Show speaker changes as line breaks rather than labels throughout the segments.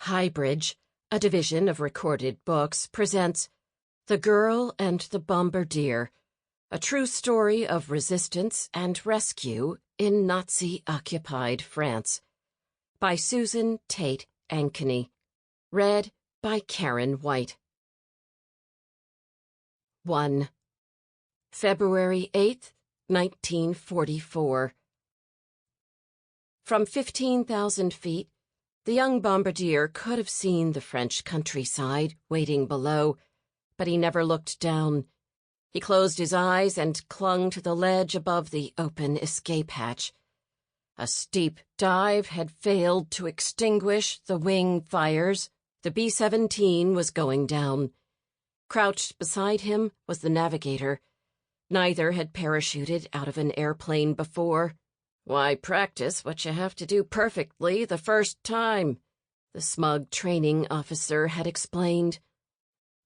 HighBridge, a division of Recorded Books, presents The Girl and the Bombardier, a true story of resistance and rescue in Nazi-occupied France, by Susan Tate Ankeny, read by Karen White. 1. February 8, 1944. From 15,000 feet, the young Bombardier could have seen the French countryside waiting below, but he never looked down. He closed his eyes and clung to the ledge above the open escape hatch. A steep dive had failed to extinguish the wing fires. The B-17 was going down. Crouched beside him was the navigator. Neither had parachuted out of an airplane before. "Why practice what you have to do perfectly the first time?" the smug training officer had explained.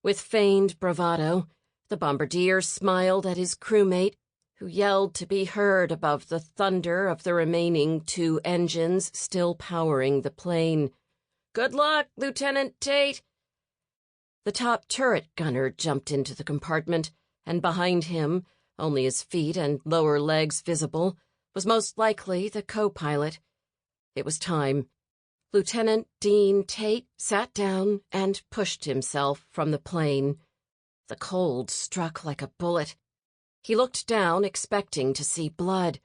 With feigned bravado, the Bombardier smiled at his crewmate, who yelled to be heard above the thunder of the remaining 2 engines still powering the plane. "Good luck, Lieutenant Tate!" The top turret gunner jumped into the compartment, and behind him, only his feet and lower legs visible, was most likely the co-pilot. It was time. Lieutenant Dean Tate sat down and pushed himself from the plane. The cold struck like a bullet. He looked down, expecting to see blood,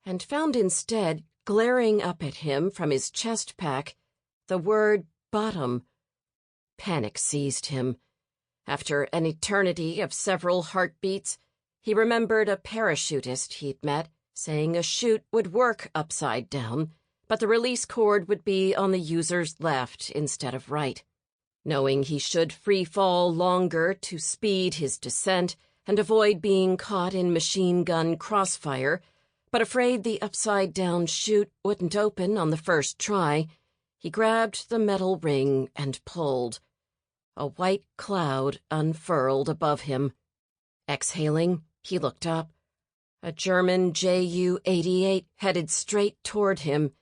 and found instead, glaring up at him from his chest pack, the word bottom. Panic seized him. After an eternity of several heartbeats, he remembered a parachutist he'd met, saying a chute would work upside down, but the release cord would be on the user's left instead of right. Knowing he should free fall longer to speed his descent and avoid being caught in machine gun crossfire, but afraid the upside-down chute wouldn't open on the first try, he grabbed the metal ring and pulled. A white cloud unfurled above him. Exhaling, he looked up. A German Ju-88 headed straight toward him.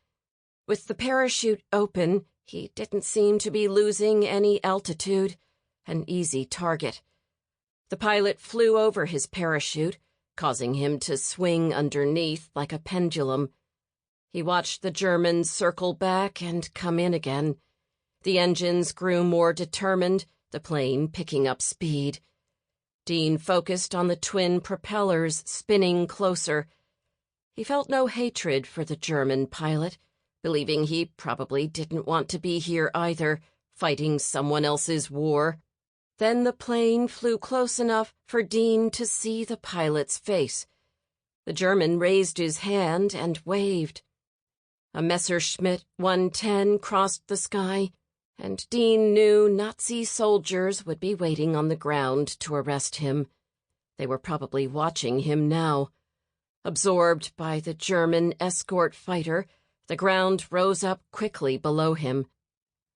With the parachute open, he didn't seem to be losing any altitude, an easy target. The pilot flew over his parachute, causing him to swing underneath like a pendulum. He watched the Germans circle back and come in again. The engines grew more determined, the plane picking up speed. Dean focused on the twin propellers spinning closer. He felt no hatred for the German pilot, believing he probably didn't want to be here either, fighting someone else's war. Then the plane flew close enough for Dean to see the pilot's face. The German raised his hand and waved. A Messerschmitt 110 crossed the sky, and Dean knew Nazi soldiers would be waiting on the ground to arrest him. They were probably watching him now. Absorbed by the German escort fighter, the ground rose up quickly below him.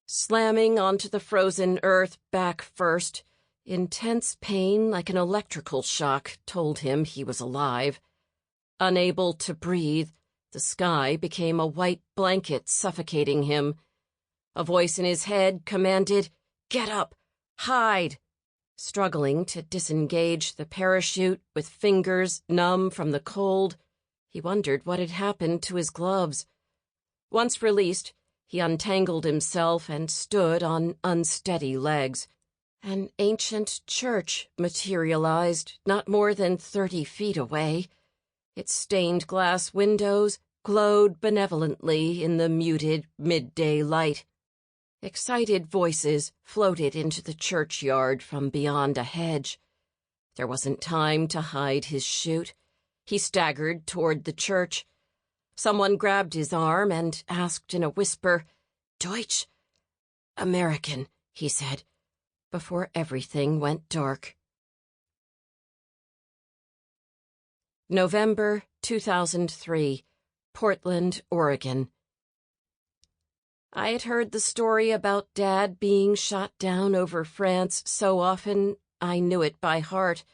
Slamming onto the frozen earth back first, intense pain like an electrical shock told him he was alive. Unable to breathe, the sky became a white blanket suffocating him. A voice in his head commanded, "Get up! Hide!" Struggling to disengage the parachute with fingers numb from the cold, he wondered what had happened to his gloves. Once released, he untangled himself and stood on unsteady legs. An ancient church materialized not more than 30 feet away. Its stained glass windows glowed benevolently in the muted midday light. Excited voices floated into the churchyard from beyond a hedge. There wasn't time to hide his chute. He staggered toward the church. Someone grabbed his arm and asked in a whisper, "Deutsch?" "American," he said, before everything went dark. November 2003, Portland, Oregon. I had heard the story about Dad being shot down over France so often I knew it by heart,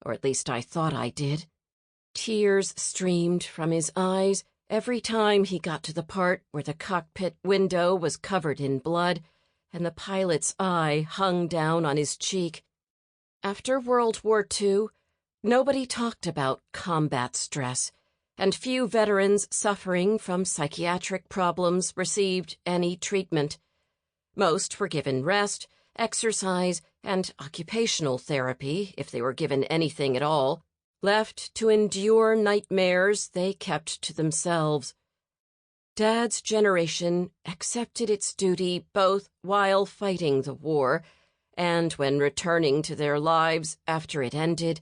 or at least I thought I did. Tears streamed from his eyes every time he got to the part where the cockpit window was covered in blood and the pilot's eye hung down on his cheek. After World War II, nobody talked about combat stress, and few veterans suffering from psychiatric problems received any treatment. Most were given rest, exercise, and occupational therapy, if they were given anything at all, left to endure nightmares they kept to themselves. Dad's generation accepted its duty both while fighting the war and when returning to their lives after it ended,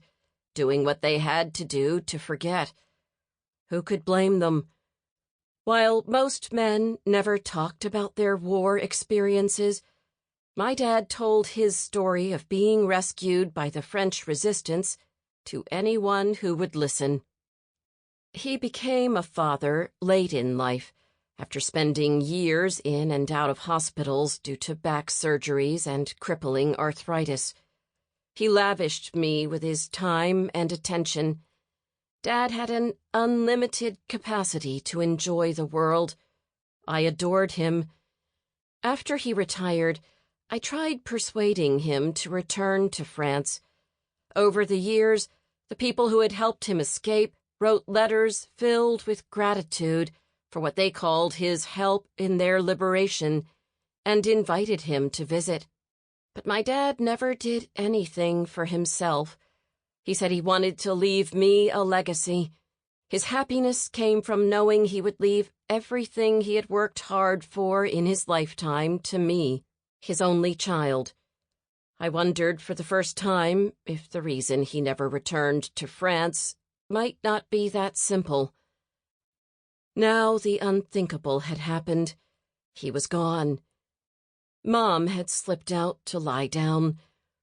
doing what they had to do to forget. Who could blame them? While most men never talked about their war experiences, my dad told his story of being rescued by the French resistance to anyone who would listen. He became a father late in life, after spending years in and out of hospitals due to back surgeries and crippling arthritis. He lavished me with his time and attention. Dad had an unlimited capacity to enjoy the world. I adored him. After he retired, I tried persuading him to return to France. Over the years, the people who had helped him escape wrote letters filled with gratitude for what they called his help in their liberation, and invited him to visit. But my dad never did anything for himself. He said he wanted to leave me a legacy. His happiness came from knowing he would leave everything he had worked hard for in his lifetime to me, his only child. I wondered for the first time if the reason he never returned to France might not be that simple. Now the unthinkable had happened. He was gone. Mom had slipped out to lie down,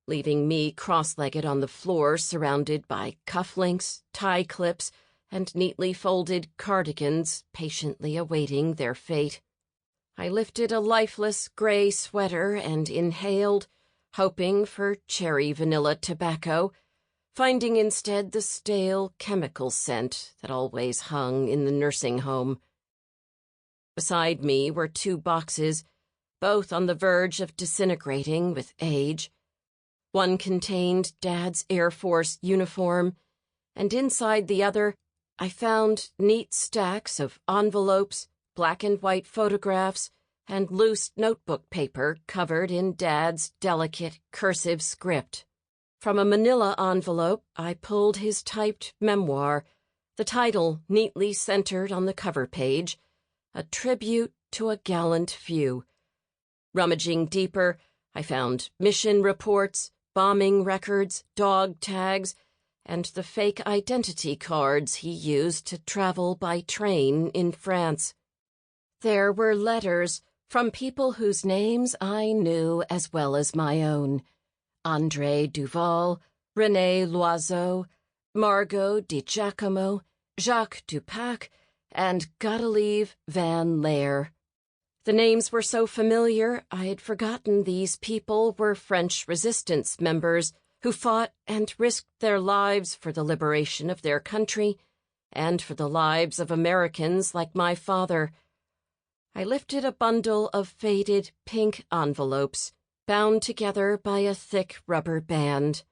leaving me cross-legged on the floor surrounded by cufflinks, tie clips, and neatly folded cardigans patiently awaiting their fate. I lifted a lifeless gray sweater and inhaled, hoping for cherry vanilla tobacco, finding instead the stale chemical scent that always hung in the nursing home. Beside me were 2 boxes, both on the verge of disintegrating with age. One contained Dad's Air Force uniform, and inside the other I found neat stacks of envelopes, black and white photographs, and loose notebook paper covered in Dad's delicate cursive script. From a manila envelope, I pulled his typed memoir, the title neatly centered on the cover page, A Tribute to a Gallant Few. Rummaging deeper, I found mission reports, bombing records, dog tags, and the fake identity cards he used to travel by train in France. There were letters from people whose names I knew as well as my own: André Duval, René Loiseau, Margot Di Giacomo, Jacques Dupac, and Godelieve Van Laer. The names were so familiar I had forgotten these people were French resistance members who fought and risked their lives for the liberation of their country and for the lives of Americans like my father. I lifted a bundle of faded pink envelopes, bound together by a thick rubber band.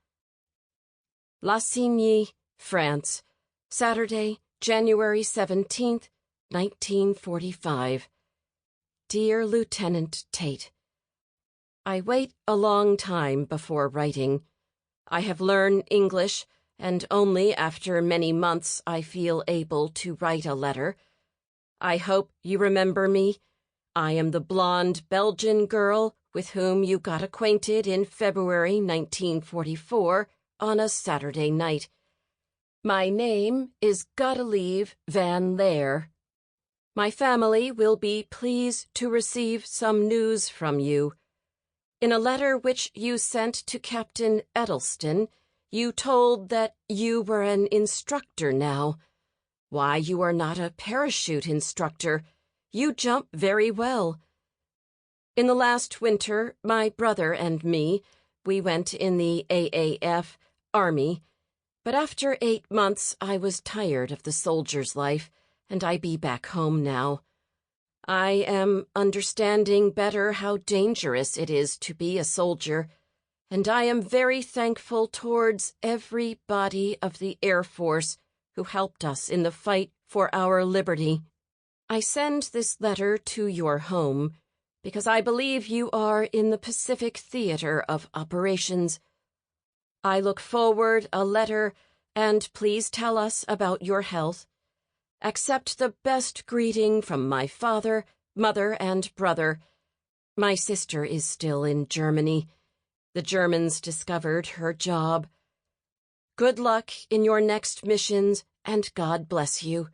Lassigny, France, Saturday, January 17th, 1945. Dear Lieutenant Tate, I wait a long time before writing. I have learned English, and only after many months I feel able to write a letter. I hope you remember me. I am the blonde Belgian girl with whom you got acquainted in February 1944 on a Saturday night. My name is Godelieve Van Laer. My family will be pleased to receive some news from you. In a letter which you sent to Captain Edelston, you told that you were an instructor now. Why you are not a parachute instructor? You jump very well. In the last winter, my brother and me, we went in the AAF, Army, but after 8 months I was tired of the soldier's life, and I be back home now. I am understanding better how dangerous it is to be a soldier, and I am very thankful towards every body of the Air Force who helped us in the fight for our liberty. I send this letter to your home because I believe you are in the Pacific Theater of Operations. I look forward a letter, and please tell us about your health. Accept the best greeting from my father, mother, and brother. My sister is still in Germany. The Germans discovered her job. Good luck in your next missions, and God bless you.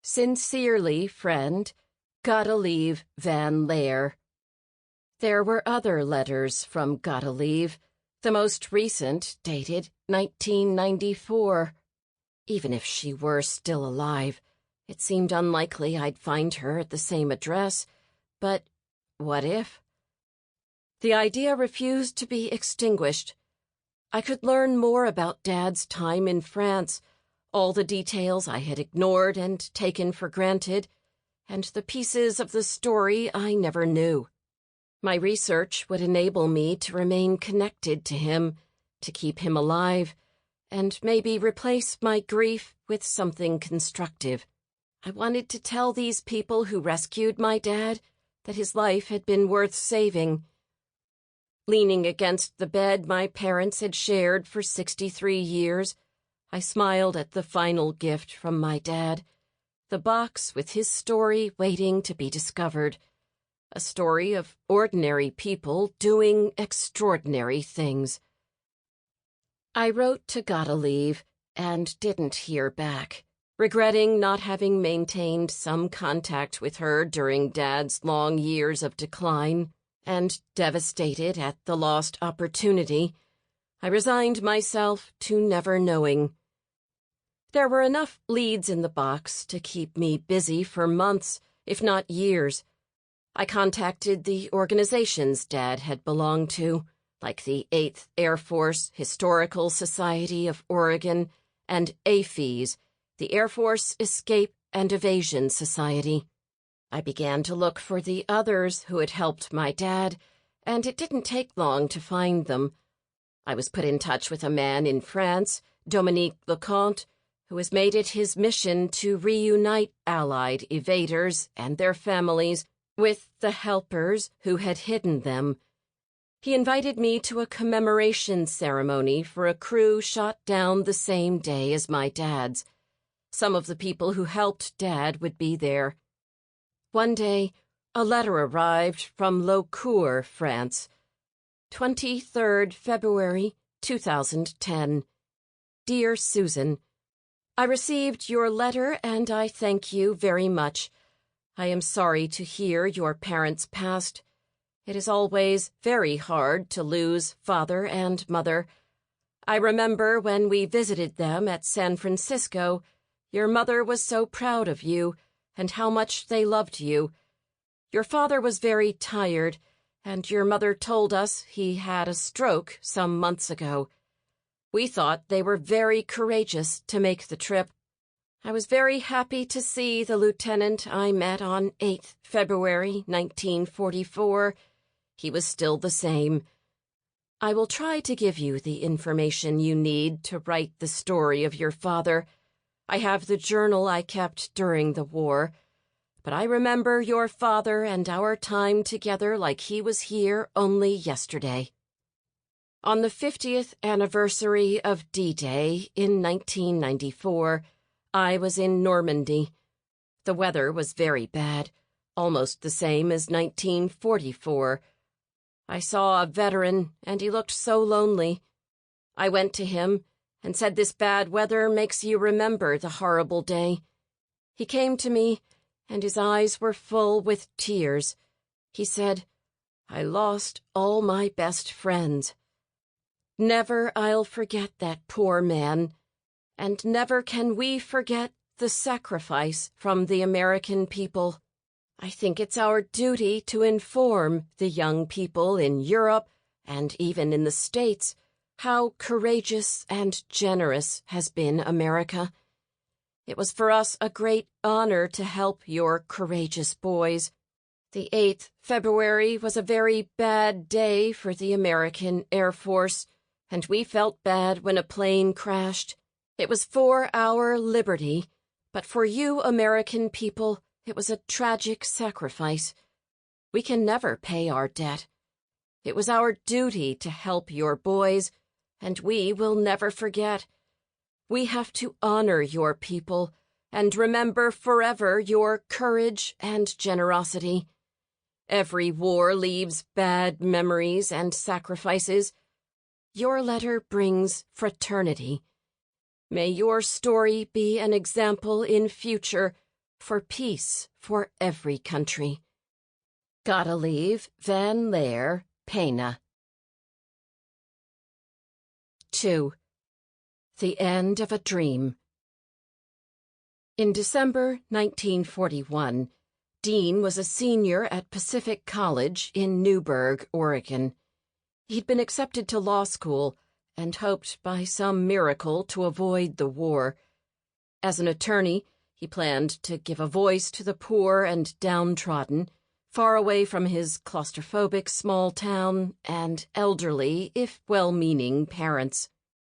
Sincerely, friend, Godelieve Van Laer. There were other letters from Godelieve, the most recent dated 1994. Even if she were still alive, it seemed unlikely I'd find her at the same address, but what if? The idea refused to be extinguished. I could learn more about Dad's time in France, all the details I had ignored and taken for granted, and the pieces of the story I never knew. My research would enable me to remain connected to him, to keep him alive, and maybe replace my grief with something constructive. I wanted to tell these people who rescued my dad that his life had been worth saving. Leaning against the bed my parents had shared for 63 years, I smiled at the final gift from my dad, the box with his story waiting to be discovered, a story of ordinary people doing extraordinary things. I wrote to Godelieve and didn't hear back, regretting not having maintained some contact with her during Dad's long years of decline, and devastated at the lost opportunity, I resigned myself to never knowing. There were enough leads in the box to keep me busy for months, if not years. I contacted the organizations Dad had belonged to, like the 8th Air Force Historical Society of Oregon and AFES, the Air Force Escape and Evasion Society. I began to look for the others who had helped my dad, and it didn't take long to find them. I was put in touch with a man in France, Dominique Leconte, who has made it his mission to reunite Allied evaders and their families with the helpers who had hidden them. He invited me to a commemoration ceremony for a crew shot down the same day as my dad's. Some of the people who helped Dad would be there. One day, a letter arrived from Laucourt, France. 23rd February, 2010. Dear Susan, I received your letter and I thank you very much. I am sorry to hear your parents passed. It is always very hard to lose father and mother. I remember when we visited them at San Francisco, your mother was so proud of you and how much they loved you. Your father was very tired, and your mother told us he had a stroke some months ago. We thought they were very courageous to make the trip. I was very happy to see the lieutenant I met on 8th February 1944. He was still the same. I will try to give you the information you need to write the story of your father. I have the journal I kept during the war, but I remember your father and our time together like he was here only yesterday. On the 50th anniversary of D-Day in 1994, I was in Normandy. The weather was very bad, almost the same as 1944. I saw a veteran, and he looked so lonely. I went to him and said this bad weather makes you remember the horrible day. He came to me, and his eyes were full with tears. He said, I lost all my best friends. Never I'll forget that poor man, and never can we forget the sacrifice from the American people. I think it's our duty to inform the young people in Europe and even in the States how courageous and generous has been America. It was for us a great honor to help your courageous boys. The 8th February was a very bad day for the American Air Force, and we felt bad when a plane crashed. It was for our liberty, but for you American people, it was a tragic sacrifice. We can never pay our debt. It was our duty to help your boys, and we will never forget. We have to honor your people and remember forever your courage and generosity. Every war leaves bad memories and sacrifices. Your letter brings fraternity. May your story be an example in future for peace for every country. Godelieve van Leer Pena. 2. The End of a Dream. In December 1941, Dean was a senior at Pacific College in Newberg, Oregon. He'd been accepted to law school and hoped by some miracle to avoid the war. As an attorney, he planned to give a voice to the poor and downtrodden, far away from his claustrophobic small town and elderly, if well-meaning, parents.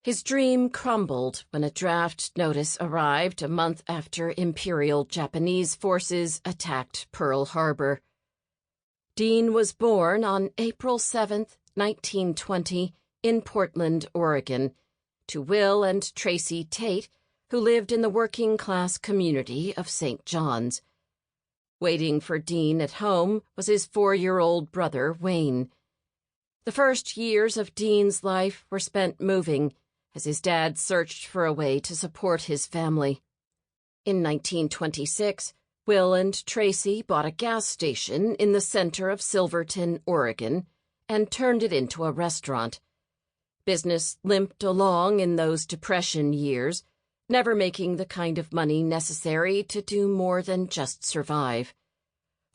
His dream crumbled when a draft notice arrived a month after Imperial Japanese forces attacked Pearl Harbor. Dean was born on April 7, 1920, in Portland, Oregon, to Will and Tracy Tate, who lived in the working-class community of St. John's. Waiting for Dean at home was his 4-year-old brother, Wayne. The first years of Dean's life were spent moving, as his dad searched for a way to support his family. In 1926, Will and Tracy bought a gas station in the center of Silverton, Oregon, and turned it into a restaurant. Business limped along in those Depression years, never making the kind of money necessary to do more than just survive.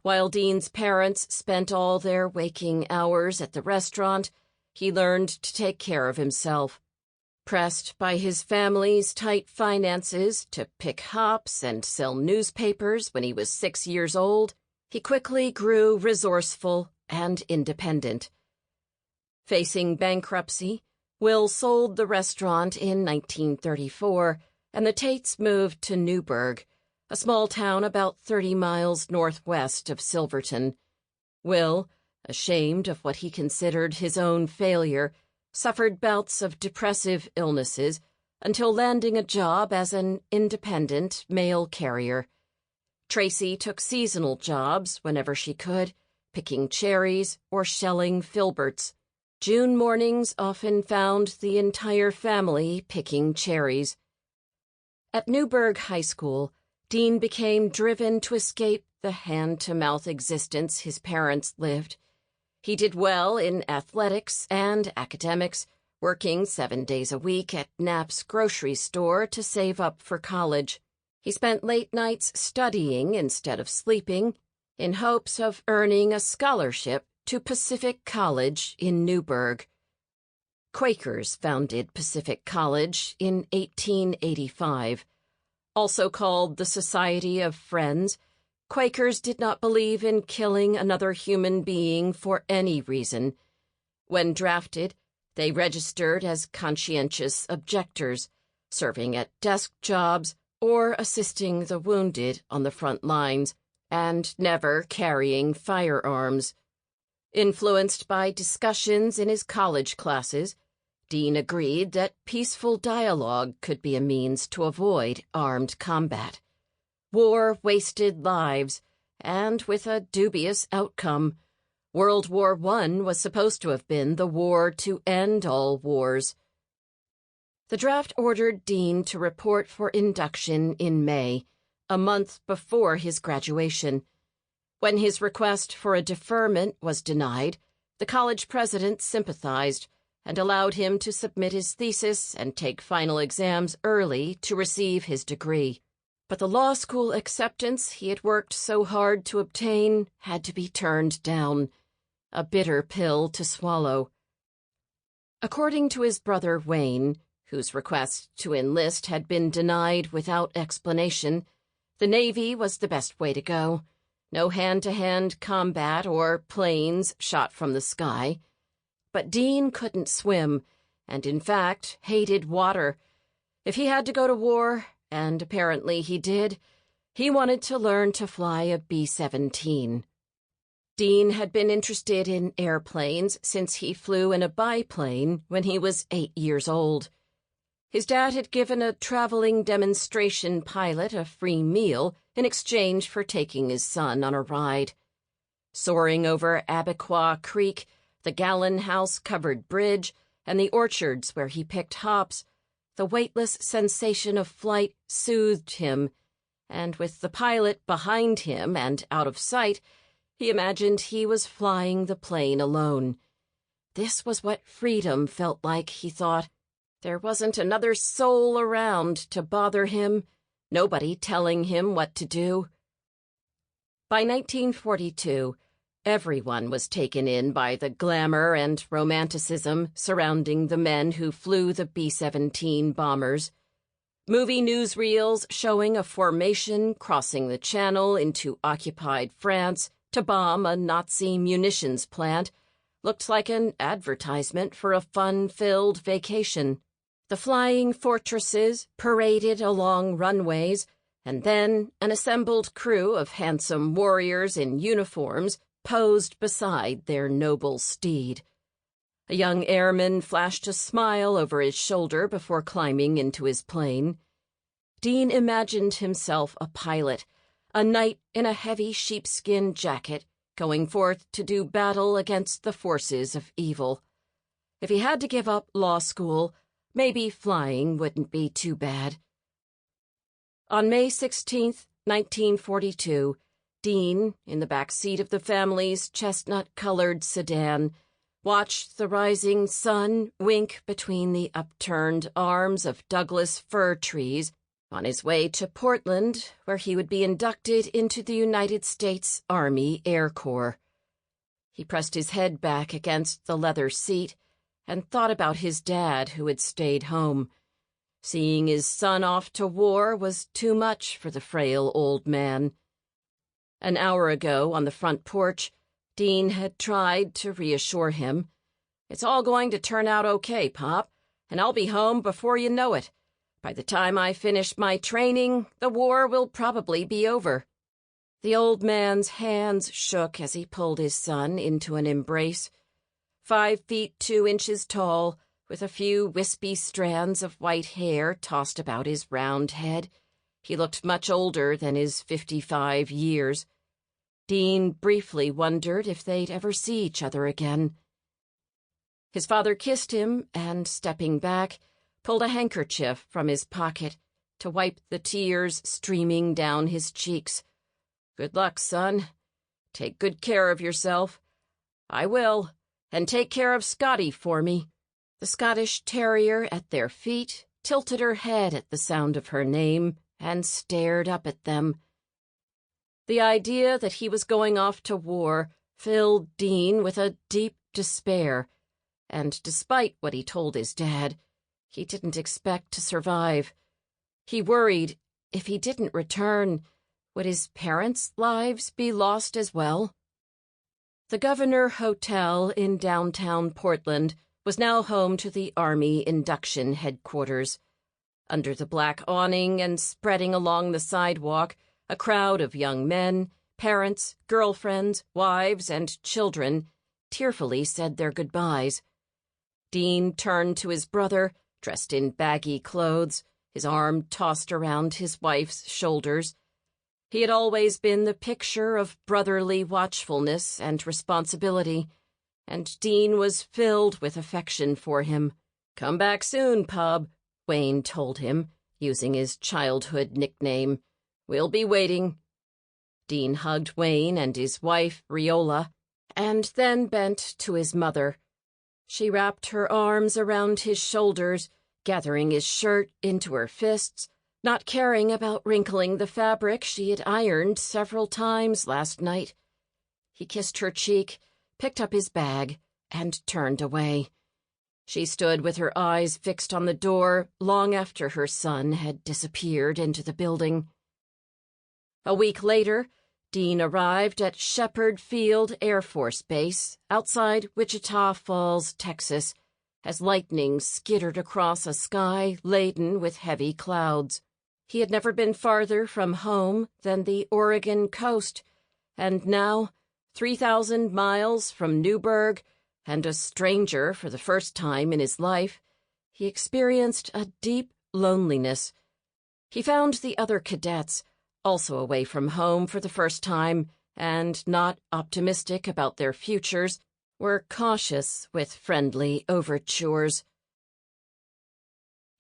While Dean's parents spent all their waking hours at the restaurant, he learned to take care of himself. Pressed by his family's tight finances to pick hops and sell newspapers when he was 6 years old, he quickly grew resourceful and independent. Facing bankruptcy, Will sold the restaurant in 1934, and the Tates moved to Newberg, a small town about 30 miles northwest of Silverton. Will, ashamed of what he considered his own failure, suffered bouts of depressive illnesses until landing a job as an independent mail carrier. Tracy took seasonal jobs whenever she could, picking cherries or shelling filberts. June mornings often found the entire family picking cherries. At Newberg High School, Dean became driven to escape the hand-to-mouth existence his parents lived. He did well in athletics and academics, working 7 days a week at Knapp's grocery store to save up for college. He spent late nights studying instead of sleeping, in hopes of earning a scholarship to Pacific College in Newberg. Quakers founded Pacific College in 1885. Also called the Society of Friends, Quakers did not believe in killing another human being for any reason. When drafted, they registered as conscientious objectors, serving at desk jobs or assisting the wounded on the front lines, and never carrying firearms. Influenced by discussions in his college classes, Dean agreed that peaceful dialogue could be a means to avoid armed combat. War wasted lives, and with a dubious outcome. World War I was supposed to have been the war to end all wars. The draft ordered Dean to report for induction in May, a month before his graduation. When his request for a deferment was denied, the college president sympathized and allowed him to submit his thesis and take final exams early to receive his degree. But the law school acceptance he had worked so hard to obtain had to be turned down, a bitter pill to swallow. According to his brother Wayne, whose request to enlist had been denied without explanation, the Navy was the best way to go. No hand-to-hand combat or planes shot from the sky. But Dean couldn't swim, and in fact hated water. If he had to go to war, and apparently he did, he wanted to learn to fly a B-17. Dean had been interested in airplanes since he flew in a biplane when he was 8 years old. His dad had given a traveling demonstration pilot a free meal in exchange for taking his son on a ride. Soaring over Abiqua Creek, the Gallon House-covered bridge, and the orchards where he picked hops, the weightless sensation of flight soothed him, and with the pilot behind him and out of sight, he imagined he was flying the plane alone. This was what freedom felt like, he thought. There wasn't another soul around to bother him, nobody telling him what to do. By 1942, everyone was taken in by the glamour and romanticism surrounding the men who flew the B-17 bombers. Movie newsreels showing a formation crossing the Channel into occupied France to bomb a Nazi munitions plant looked like an advertisement for a fun-filled vacation. The flying fortresses paraded along runways, and then an assembled crew of handsome warriors in uniforms posed beside their noble steed. A young airman flashed a smile over his shoulder before climbing into his plane. Dean imagined himself a pilot, a knight in a heavy sheepskin jacket, going forth to do battle against the forces of evil. If he had to give up law school, maybe flying wouldn't be too bad. On May 16, 1942, Dean, in the back seat of the family's chestnut-colored sedan, watched the rising sun wink between the upturned arms of Douglas fir trees on his way to Portland, where he would be inducted into the United States Army Air Corps. He pressed his head back against the leather seat and thought about his dad who had stayed home. Seeing his son off to war was too much for the frail old man. An hour ago, on the front porch, Dean had tried to reassure him. "It's all going to turn out okay, Pop, and I'll be home before you know it. By the time I finish my training, the war will probably be over." The old man's hands shook as he pulled his son into an embrace. 5 feet 2 inches tall, with a few wispy strands of white hair tossed about his round head, he looked much older than his 55 years. Dean briefly wondered if they'd ever see each other again. His father kissed him and, stepping back, pulled a handkerchief from his pocket to wipe the tears streaming down his cheeks. "Good luck, son. Take good care of yourself." "I will, and take care of Scotty for me." The Scottish terrier at their feet tilted her head at the sound of her name and stared up at them. The idea that he was going off to war filled Dean with a deep despair, and despite what he told his dad, he didn't expect to survive. He worried, if he didn't return, would his parents' lives be lost as well? The Governor Hotel in downtown Portland was now home to the Army induction headquarters. Under the black awning and spreading along the sidewalk, a crowd of young men, parents, girlfriends, wives, and children tearfully said their goodbyes. Dean turned to his brother, dressed in baggy clothes, his arm tossed around his wife's shoulders. He had always been the picture of brotherly watchfulness and responsibility, and Dean was filled with affection for him. "Come back soon, Pub," Wayne told him, using his childhood nickname. "We'll be waiting." Dean hugged Wayne and his wife, Riola, and then bent to his mother. She wrapped her arms around his shoulders, gathering his shirt into her fists, not caring about wrinkling the fabric she had ironed several times last night. He kissed her cheek, picked up his bag, and turned away. She stood with her eyes fixed on the door long after her son had disappeared into the building. A week later, Dean arrived at Shepherd Field Air Force Base outside Wichita Falls, Texas, as lightning skittered across a sky laden with heavy clouds. He had never been farther from home than the Oregon coast, and now, 3,000 miles from Newburgh, and a stranger for the first time in his life, he experienced a deep loneliness. He found the other cadets, also away from home for the first time and not optimistic about their futures, were cautious with friendly overtures.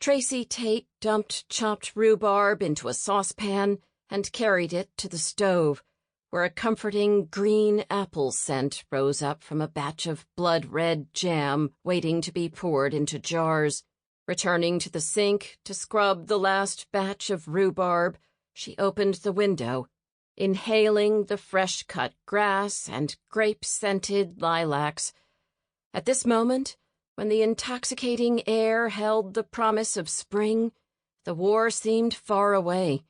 Tracy Tate dumped chopped rhubarb into a saucepan and carried it to the stove, where a comforting green apple scent rose up from a batch of blood-red jam waiting to be poured into jars. Returning to the sink to scrub the last batch of rhubarb, she opened the window, inhaling the fresh-cut grass and grape-scented lilacs. At this moment, when the intoxicating air held the promise of spring, the war seemed far away.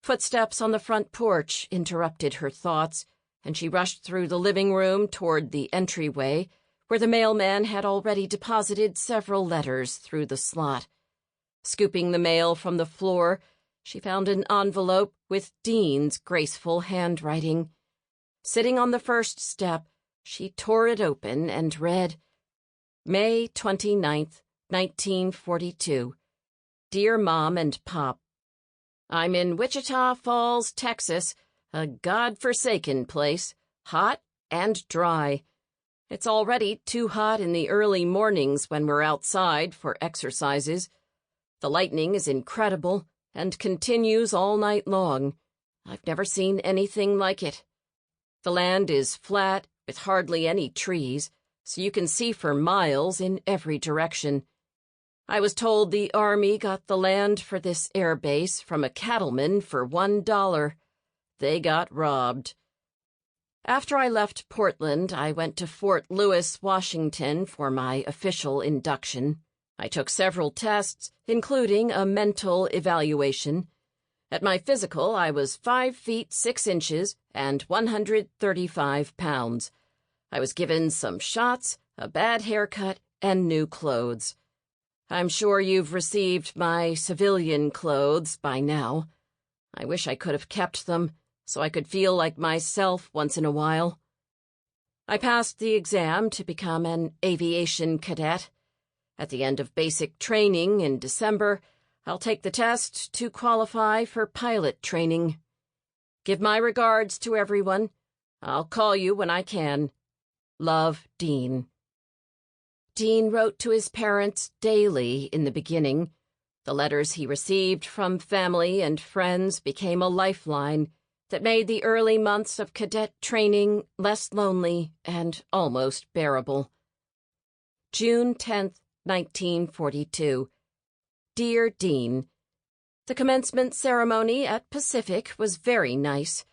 Footsteps on the front porch interrupted her thoughts, and she rushed through the living room toward the entryway, where the mailman had already deposited several letters through the slot. Scooping the mail from the floor, she found an envelope with Dean's graceful handwriting. Sitting on the first step, she tore it open and read, May 29th, 1942. Dear Mom and Pop, I'm in Wichita Falls, Texas, a God-forsaken place, hot and dry. It's already too hot in the early mornings when we're outside for exercises. The lightning is incredible and continues all night long. I've never seen anything like it. The land is flat with hardly any trees, so you can see for miles in every direction. I was told the Army got the land for this air base from a cattleman for $1. They got robbed. After I left Portland, I went to Fort Lewis, Washington for my official induction. I took several tests, including a mental evaluation. At my physical, I was 5 feet 6 inches and 135 pounds. I was given some shots, a bad haircut, and new clothes. I'm sure you've received my civilian clothes by now. I wish I could have kept them, so I could feel like myself once in a while. I passed the exam to become an aviation cadet. At the end of basic training in December, I'll take the test to qualify for pilot training. Give my regards to everyone. I'll call you when I can. Love, Dean. Dean wrote to his parents daily in the beginning. The letters he received from family and friends became a lifeline that made the early months of cadet training less lonely and almost bearable. June 10th, 1942. Dear Dean, the commencement ceremony at Pacific was very nice.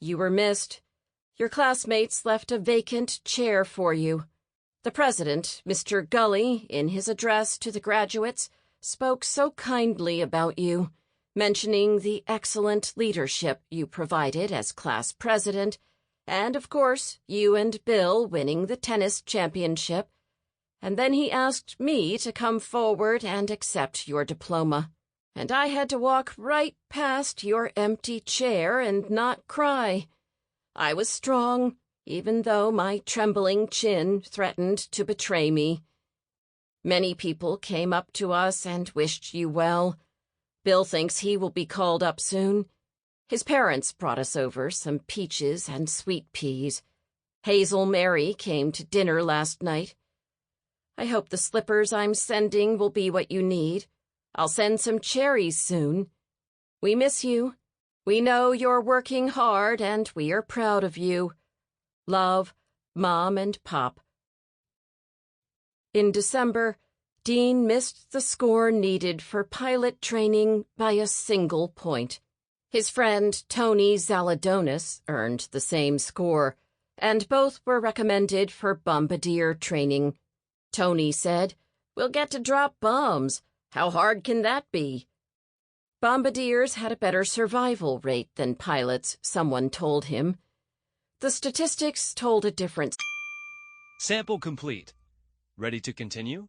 You were missed. Your classmates left a vacant chair for you. The president, Mr. Gully, in his address to the graduates, spoke so kindly about you, mentioning the excellent leadership you provided as class president, and, of course, you and Bill winning the tennis championship. And then he asked me to come forward and accept your diploma. And I had to walk right past your empty chair and not cry. I was strong, even though my trembling chin threatened to betray me. Many people came up to us and wished you well. Bill thinks he will be called up soon. His parents brought us over some peaches and sweet peas. Hazel Mary came to dinner last night. I hope the slippers I'm sending will be what you need. I'll send some cherries soon. We miss you. We know you're working hard, and we are proud of you. Love, Mom and Pop. In December, Dean missed the score needed for pilot training by a single point. His friend Tony Zaladonis earned the same score, and both were recommended for Bombardier training. Tony said, We'll get to drop bombs. How hard can that be? Bombardiers had a better survival rate than pilots, someone told him. The statistics told a different.
Sample complete. Ready to continue?